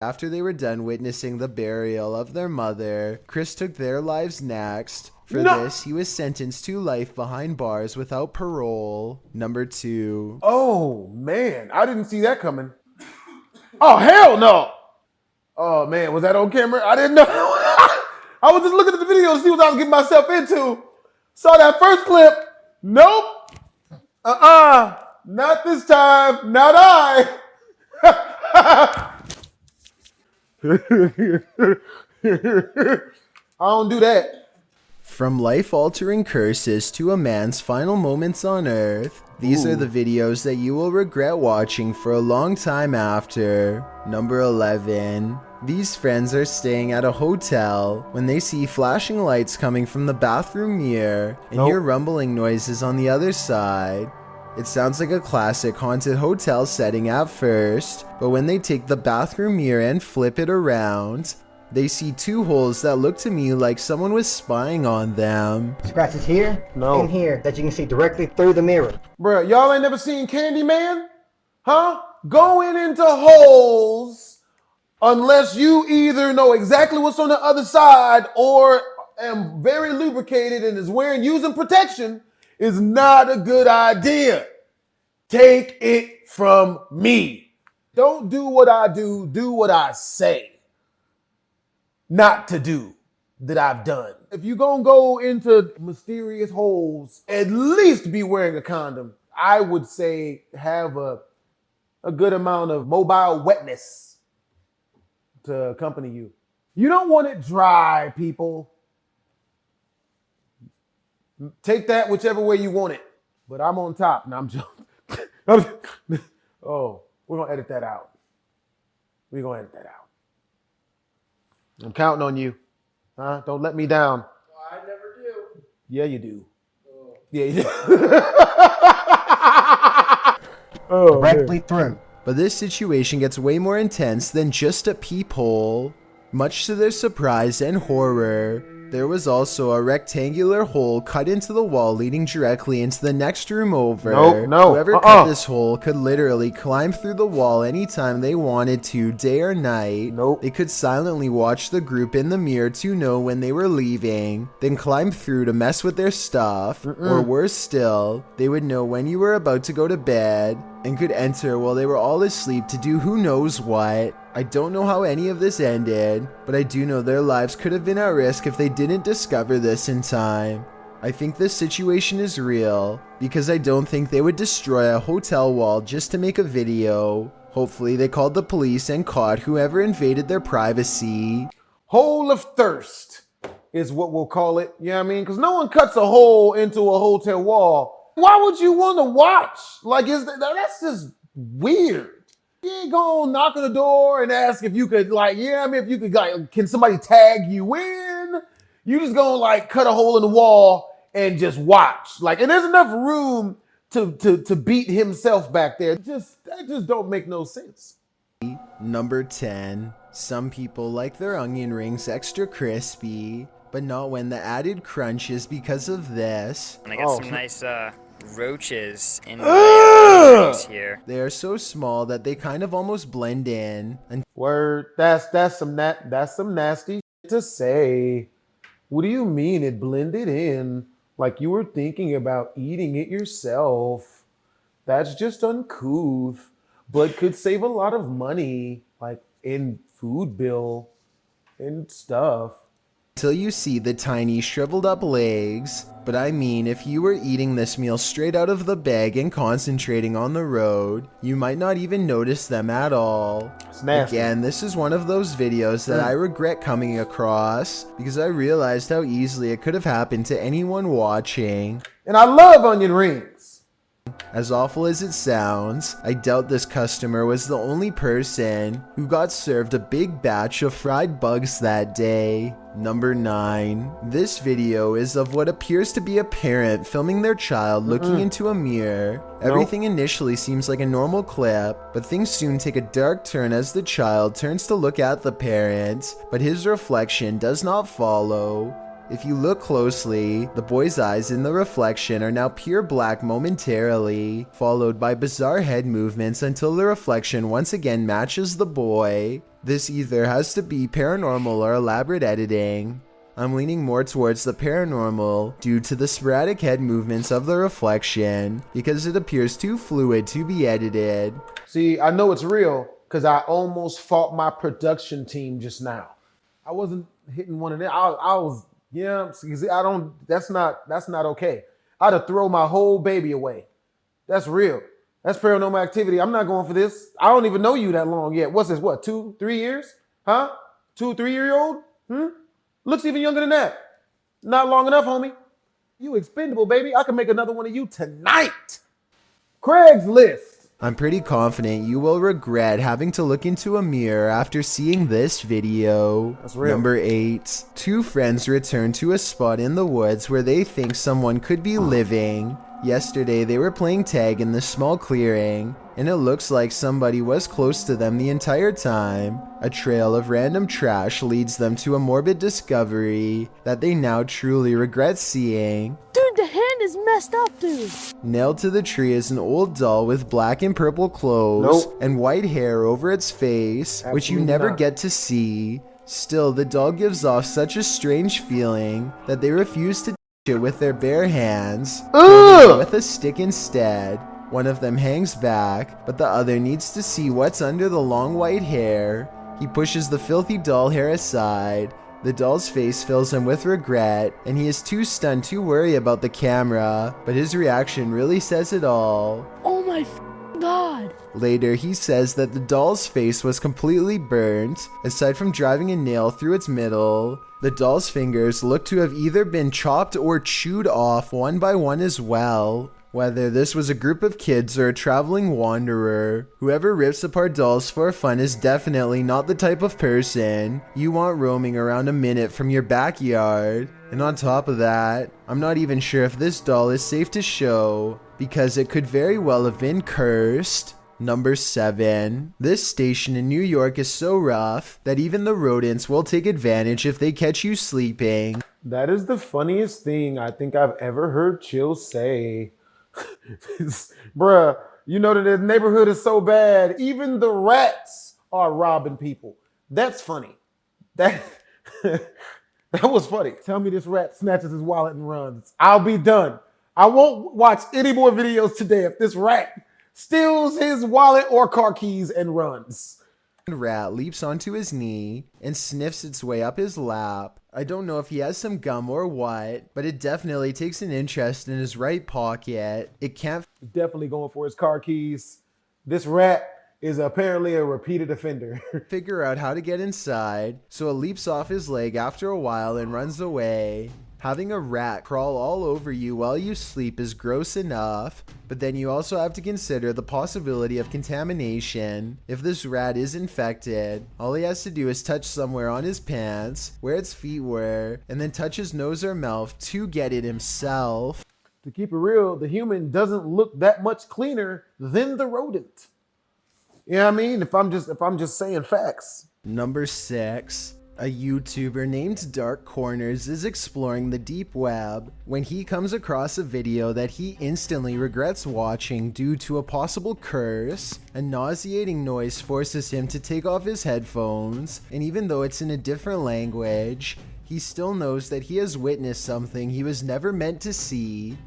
After they were done witnessing the burial of their mother, Chris took their lives next. For this, he was sentenced to life behind bars without parole. Number 2. Oh, man. I didn't see that coming. Oh, hell no. Oh, man. Was that on camera? I didn't know. I was just looking at the video to see what I was getting myself into. Saw that first clip. Nope. Not this time. Not I. I don't do that. From life-altering curses to a man's final moments on Earth, these are the videos that you will regret watching for a long time after. Number 11. These friends are staying at a hotel when they see flashing lights coming from the bathroom mirror and hear rumbling noises on the other side. It sounds like a classic haunted hotel setting at first, but when they take the bathroom mirror and flip it around, they see 2 holes that look to me like someone was spying on them. Scratches here and here that you can see directly through the mirror. Bruh, y'all ain't never seen Candyman? Huh? Going into holes unless you either know exactly what's on the other side or am very lubricated and is using protection is not a good idea. Take it from me. Don't do what I do what I say not to do that I've done. If you're gonna go into mysterious holes, at least be wearing a condom. I would say have a good amount of mobile wetness to accompany you. You don't want it dry, people. Take that whichever way you want it. But I'm on top. Now I'm joking. Oh, we're gonna edit that out. We're gonna edit that out. I'm counting on you. Huh? Don't let me down. I never do. Yeah, you do. Oh. Yeah, you do. Directly through. But this situation gets way more intense than just a peephole. Much to their surprise and horror, there was also a rectangular hole cut into the wall leading directly into the next room over. Whoever cut this hole could literally climb through the wall anytime they wanted to, day or night. They could silently watch the group in the mirror to know when they were leaving, then climb through to mess with their stuff. Or worse still, they would know when you were about to go to bed and could enter while they were all asleep to do who knows what. I don't know how any of this ended, but I do know their lives could have been at risk if they didn't discover this in time. I think this situation is real, because I don't think they would destroy a hotel wall just to make a video. Hopefully they called the police and caught whoever invaded their privacy. Hole of thirst is what we'll call it. You know what I mean? Because no one cuts a hole into a hotel wall. Why would you want to watch? Like, that's just weird. You ain't gonna knock on the door and ask if you could, like, yeah, I mean, if you could, like, can somebody tag you in? You just gonna, like, cut a hole in the wall and just watch. Like, and there's enough room to beat himself back there. That just don't make no sense. Number 10. Some people like their onion rings extra crispy, but not when the added crunch is because of this. And I got some nice roaches in my rings here. They are so small that they kind of almost blend in. And Word, that's some nasty shit to say. What do you mean it blended in? Like you were thinking about eating it yourself. That's just uncouth, but could save a lot of money, like in food bill and stuff. Until you see the tiny shriveled up legs. But I mean, if you were eating this meal straight out of the bag and concentrating on the road, you might not even notice them at all. It's nasty. Again, this is one of those videos that I regret coming across because I realized how easily it could have happened to anyone watching. And I love onion rings. As awful as it sounds, I doubt this customer was the only person who got served a big batch of fried bugs that day. Number 9. This video is of what appears to be a parent filming their child looking into a mirror. Everything initially seems like a normal clip, but things soon take a dark turn as the child turns to look at the parent, but his reflection does not follow. If you look closely, the boy's eyes in the reflection are now pure black momentarily, followed by bizarre head movements until the reflection once again matches the boy. This either has to be paranormal or elaborate editing. I'm leaning more towards the paranormal due to the sporadic head movements of the reflection because it appears too fluid to be edited. See, I know it's real because I almost fought my production team just now. I wasn't hitting one of them. I was, yeah, I don't, that's not okay. I'd have thrown my whole baby away. That's real. That's paranormal activity. I'm not going for this. I don't even know you that long yet. What's this, what, 2, 3 years? Huh? 2, 3-year-old? Looks even younger than that. Not long enough, homie. You expendable, baby. I can make another one of you tonight. Craigslist. I'm pretty confident you will regret having to look into a mirror after seeing this video. That's real. Number 8. 2 friends return to a spot in the woods where they think someone could be living. Yesterday, they were playing tag in this small clearing, and it looks like somebody was close to them the entire time. A trail of random trash leads them to a morbid discovery that they now truly regret seeing. Dude, the hand is messed up, dude. Nailed to the tree is an old doll with black and purple clothes and white hair over its face, which you never get to see. Still, the doll gives off such a strange feeling that they refuse to it with their bare hands, with a stick instead. One of them hangs back, but the other needs to see what's under the long white hair. He pushes the filthy doll hair aside. The doll's face fills him with regret, and he is too stunned to worry about the camera, but his reaction really says it all. Oh my God. Later, he says that the doll's face was completely burnt, aside from driving a nail through its middle. The doll's fingers look to have either been chopped or chewed off one by one as well. Whether this was a group of kids or a traveling wanderer, whoever rips apart dolls for fun is definitely not the type of person you want roaming around a minute from your backyard. And on top of that, I'm not even sure if this doll is safe to show, because it could very well have been cursed. Number 7. This station in New York is so rough that even the rodents will take advantage if they catch you sleeping. That is the funniest thing I think I've ever heard Chill say. Bruh, you know that the neighborhood is so bad, even the rats are robbing people. That's funny. That was funny. Tell me this rat snatches his wallet and runs. I'll be done. I won't watch any more videos today if this rat steals his wallet or car keys and runs. Rat leaps onto his knee and sniffs its way up his lap. I don't know if he has some gum or what, but it definitely takes an interest in his right pocket. It can't definitely going for his car keys. This rat is apparently a repeated offender. figure out how to get inside, so it leaps off his leg after a while and runs away. Having a rat crawl all over you while you sleep is gross enough, but then you also have to consider the possibility of contamination. If this rat is infected, all he has to do is touch somewhere on his pants, where its feet were, and then touch his nose or mouth to get it himself. To keep it real, the human doesn't look that much cleaner than the rodent. You know what I mean? If I'm just saying facts. Number 6. A YouTuber named Dark Corners is exploring the deep web when he comes across a video that he instantly regrets watching due to a possible curse. A nauseating noise forces him to take off his headphones, and even though it's in a different language, he still knows that he has witnessed something he was never meant to see.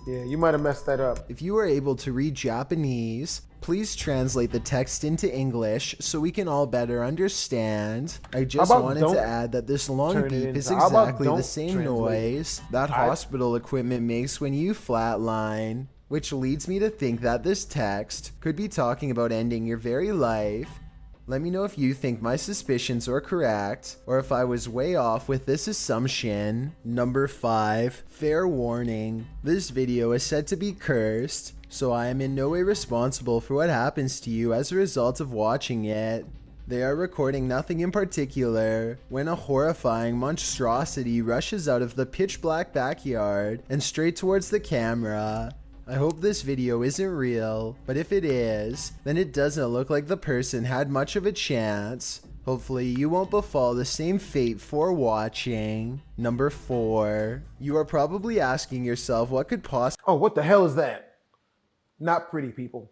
Yeah, you might have messed that up. If you are able to read Japanese, please translate the text into English so we can all better understand. I just wanted to add that this long beep is exactly the same noise that hospital equipment makes when you flatline, which leads me to think that this text could be talking about ending your very life. Let me know if you think my suspicions are correct, or if I was way off with this assumption. Number 5, fair warning. This video is said to be cursed, so I am in no way responsible for what happens to you as a result of watching it. They are recording nothing in particular when a horrifying monstrosity rushes out of the pitch black backyard and straight towards the camera. I hope this video isn't real, but if it is, then it doesn't look like the person had much of a chance. Hopefully you won't befall the same fate for watching. Number 4. You are probably asking yourself what could possibly... Oh, what the hell is that? Not pretty, people.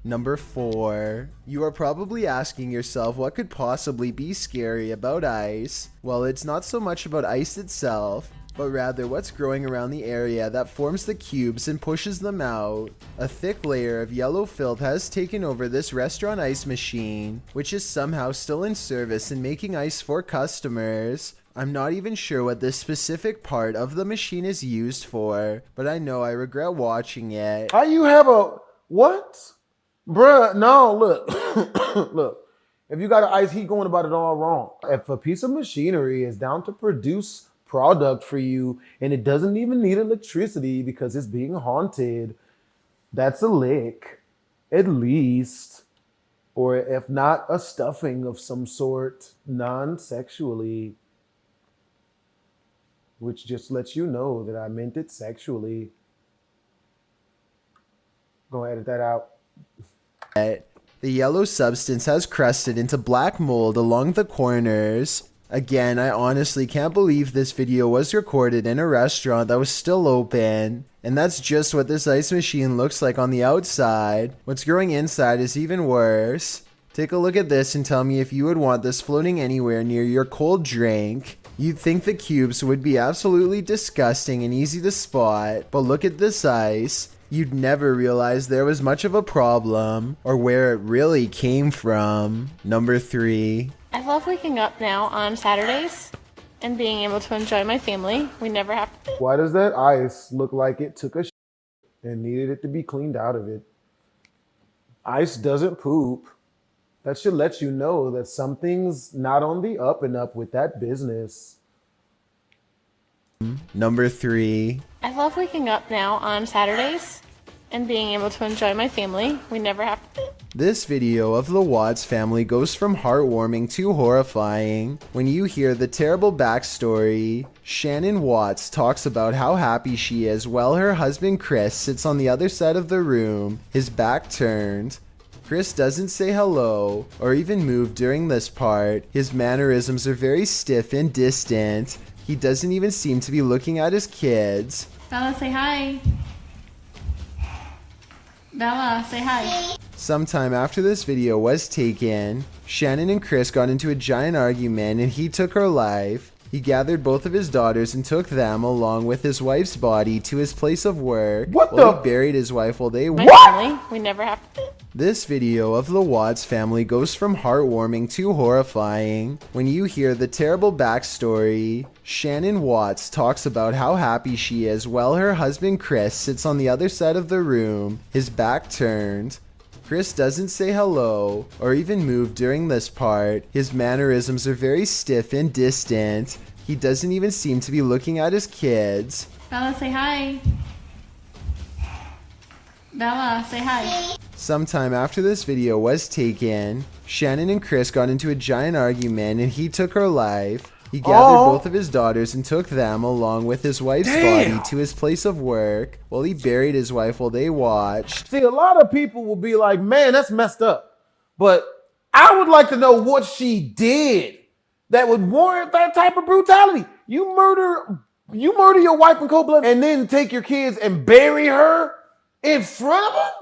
Number 4. You are probably asking yourself what could possibly be scary about ice. Well, it's not so much about ice itself, but rather what's growing around the area that forms the cubes and pushes them out. A thick layer of yellow filth has taken over this restaurant ice machine, which is somehow still in service and making ice for customers. I'm not even sure what this specific part of the machine is used for, but I know I regret watching it. How you have a... What? Bruh, no, look. Look. If you got an ice heat going about it all wrong. If a piece of machinery is down to produce product for you and it doesn't even need electricity because it's being haunted, that's a lick, at least. Or if not, a stuffing of some sort, non-sexually. Which just lets you know that I meant it sexually. Go edit that out. The yellow substance has crusted into black mold along the corners. Again, I honestly can't believe this video was recorded in a restaurant that was still open. And that's just what this ice machine looks like on the outside. What's growing inside is even worse. Take a look at this and tell me if you would want this floating anywhere near your cold drink. You'd think the cubes would be absolutely disgusting and easy to spot, but look at this ice. You'd never realize there was much of a problem or where it really came from. Number 3. I love waking up now on Saturdays and being able to enjoy my family. We never have to. Why does that ice look like it took a shit and needed it to be cleaned out of it? Ice doesn't poop. That should let you know that something's not on the up and up with that business. Number 3. I love waking up now on Saturdays and being able to enjoy my family. We never have to. This video of the Watts family goes from heartwarming to horrifying. When you hear the terrible backstory, Shannon Watts talks about how happy she is while her husband Chris sits on the other side of the room, his back turned. Chris doesn't say hello or even move during this part. His mannerisms are very stiff and distant. He doesn't even seem to be looking at his kids. Bella, say hi. Bella, say hi. Sometime after this video was taken, Shannon and Chris got into a giant argument and he took her life. He gathered both of his daughters and took them, along with his wife's body, to his place of work. What while the? He buried his wife while they... My family. We never have to. This video of the Watts family goes from heartwarming to horrifying. When you hear the terrible backstory, Shannon Watts talks about how happy she is while her husband Chris sits on the other side of the room, his back turned. Chris doesn't say hello or even move during this part. His mannerisms are very stiff and distant. He doesn't even seem to be looking at his kids. Bella, say hi. Bella, say hi. Sometime after this video was taken, Shannon and Chris got into a giant argument and he took her life. He gathered both of his daughters and took them, along with his wife's body, to his place of work while he buried his wife while they watched. See, a lot of people will be like, man, that's messed up. But I would like to know what she did that would warrant that type of brutality. You murder your wife in cold blood and then take your kids and bury her in front of them?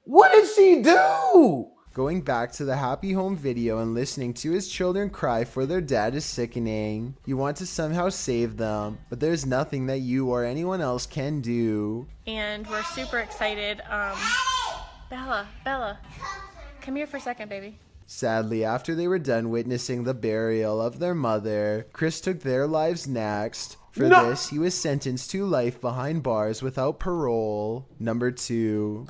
What did she do? Going back to the happy home video and listening to his children cry for their dad is sickening. You want to somehow save them, but there's nothing that you or anyone else can do. And we're super excited. Bella, come here for a second, baby. Sadly, after they were done witnessing the burial of their mother, Chris took their lives next. For this, he was sentenced to life behind bars without parole. Number 2.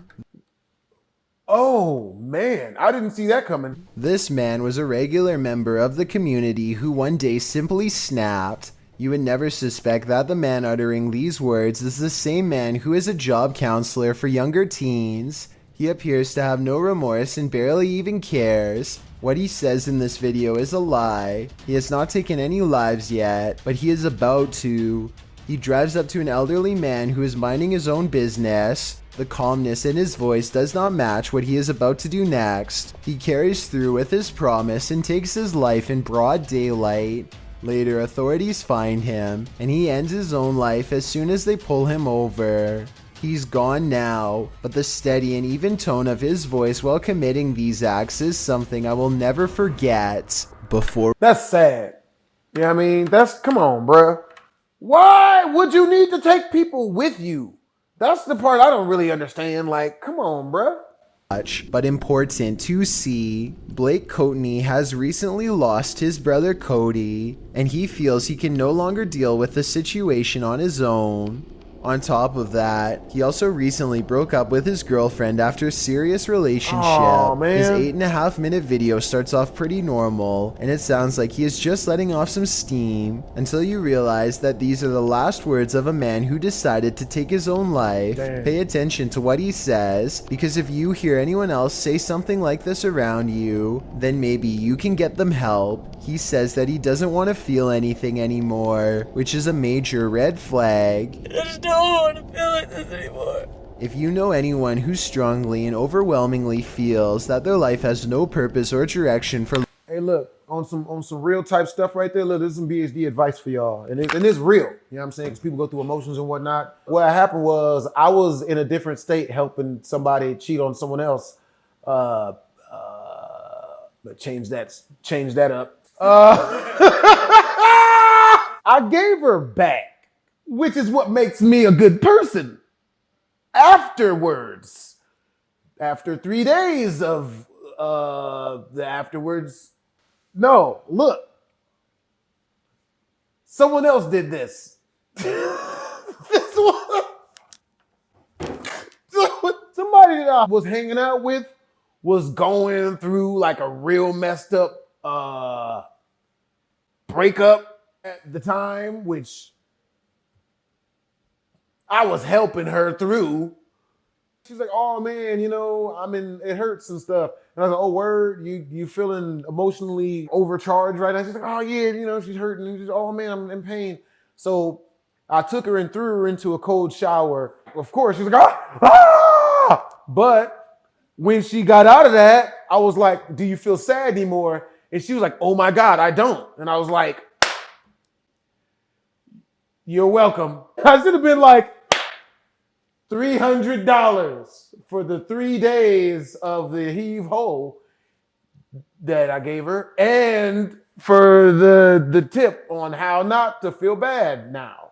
Oh, man, I didn't see that coming. This man was a regular member of the community who one day simply snapped. You would never suspect that the man uttering these words is the same man who is a job counselor for younger teens. He appears to have no remorse and barely even cares. What he says in this video is a lie. He has not taken any lives yet, but he is about to. He drives up to an elderly man who is minding his own business. The calmness in his voice does not match what he is about to do next. He carries through with his promise and takes his life in broad daylight. Later, authorities find him, and he ends his own life as soon as they pull him over. He's gone now, but the steady and even tone of his voice while committing these acts is something I will never forget. That's sad. You know what I mean? Come on, bruh. Why would you need to take people with you? That's the part I don't really understand. Like, come on, bruh. But important to see, Blake Courtney has recently lost his brother Cody, and he feels he can no longer deal with the situation on his own. On top of that, he also recently broke up with his girlfriend after a serious relationship. Aw, man. His 8.5-minute video starts off pretty normal, and it sounds like he is just letting off some steam, until you realize that these are the last words of a man who decided to take his own life. Damn. Pay attention to what he says, because if you hear anyone else say something like this around you, then maybe you can get them help. He says that he doesn't want to feel anything anymore, which is a major red flag. I just don't want to feel like this anymore. If you know anyone who strongly and overwhelmingly feels that their life has no purpose or direction for... Hey, look, on some real type stuff right there, look, this is some BHD advice for y'all. And it's real, you know what I'm saying? Because people go through emotions and whatnot. What happened was I was in a different state helping somebody cheat on someone else. But change that up. I gave her back, which is what makes me a good person. Afterwards, after 3 days of the afterwards, no, look, someone else did this. Somebody that I was hanging out with was going through like a real messed up breakup at the time, which I was helping her through. She's like, oh man, you know, it hurts and stuff. And I was like, oh word, you feeling emotionally overcharged right now? She's like, oh yeah, you know, she's hurting. She's, oh man, I'm in pain. So I took her and threw her into a cold shower. Of course, she's like, ah! But when she got out of that, I was like, do you feel sad anymore? And she was like, oh my God, I don't. And I was like, you're welcome. I should have been like, $300 for the 3 days of the heave-ho that I gave her, and for the tip on how not to feel bad now.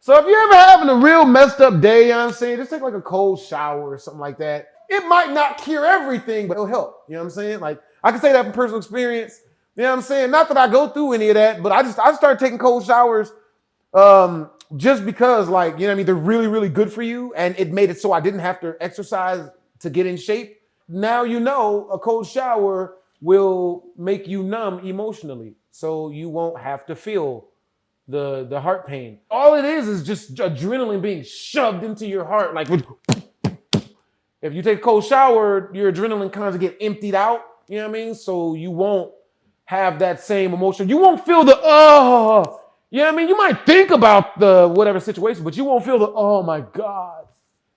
So if you're ever having a real messed up day, you know what I'm saying, just take like a cold shower or something like that. It might not cure everything, but it'll help. You know what I'm saying? Like, I can say that from personal experience. You know what I'm saying? Not that I go through any of that, but I started taking cold showers just because, like, you know what I mean, they're really, really good for you. And it made it so I didn't have to exercise to get in shape. Now you know a cold shower will make you numb emotionally. So you won't have to feel the heart pain. All it is just adrenaline being shoved into your heart. Like, if you take a cold shower, your adrenaline kind of get emptied out. You know what I mean? So you won't have that same emotion. You won't feel the, you know what I mean? You might think about the whatever situation, but you won't feel the, oh my God.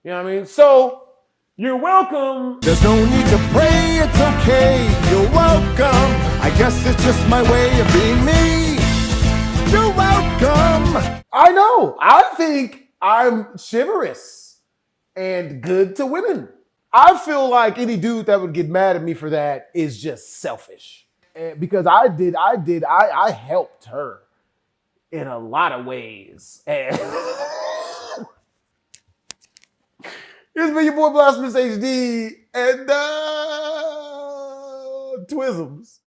You know what I mean? So you're welcome. There's no need to pray, it's okay. You're welcome. I guess it's just my way of being me. You're welcome. I know. I think I'm chivalrous and good to women. I feel like any dude that would get mad at me for that is just selfish. And because I helped her in a lot of ways. And here's been your boy Blastphamoushd and Twisms.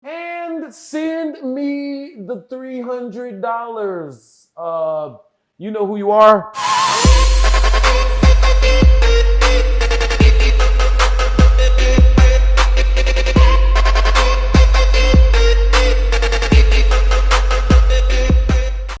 And send me the $300. You know who you are.